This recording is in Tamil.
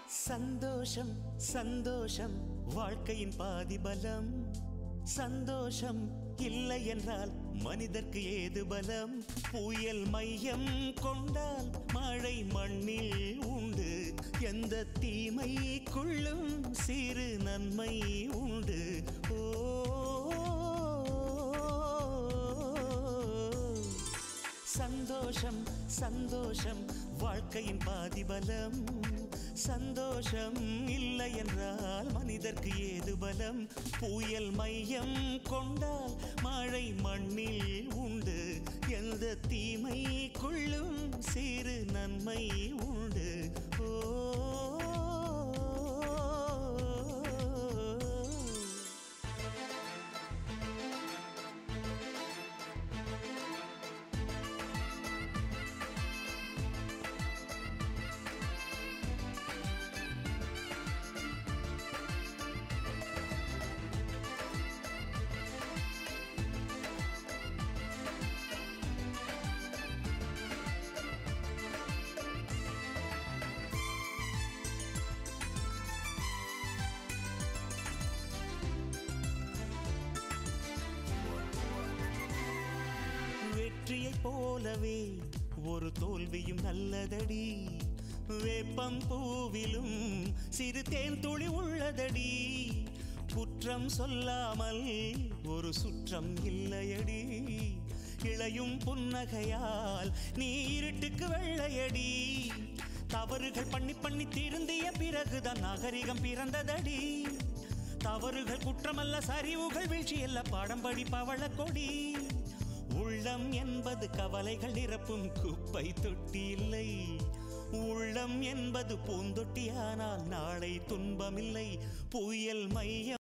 சந்தோஷம் சந்தோஷம் வாழ்க்கையின் பாதிபலம். சந்தோஷம் இல்லை என்றால் மனிதர்க்கு ஏது பலம்? புயல் மையம் கொண்டால் மழை மண்ணில் உண்டு. எந்த தீமைக்குள்ளும் சிறு நன்மை உண்டு. ஓ சந்தோஷம் சந்தோஷம் வாழ்க்கையின் பாதிபலம். சந்தோஷம் இல்லை என்றால் மனிதர்க்கு ஏது பலம்? புயல் மையம் கொண்டால் மழை மண்ணில் உண்டு. எந்த தீமைக்குள்ளும் சிறு நன்மை உண்டு. ஓ வெற்றியைப் போலவே ஒரு தோல்வியும் நல்லதடி. வேப்பம் பூவிலும் சிறு தேன் துளி உள்ளதடி. குற்றம் சொல்லாமல் ஒரு சுற்றம் இல்லையடி. இளையும் புன்னகையால் நீ இருட்டுக்கு வெள்ளையடி. தவறுகள் பண்ணி பண்ணி திருந்திய பிறகுதான் நாகரிகம் பிறந்ததடி. தவறுகள் குற்றமல்ல, சரிவுகள் வீழ்ச்சியல்ல, பாடம்படி பவள கொடி. உள்ளம் என்பது கவலைகள் நிரப்பும் குப்பை தொட்டி இல்லை. உள்ளம் என்பது பூந்தொட்டியானால் நாளை துன்பமில்லை. புயல் மையம்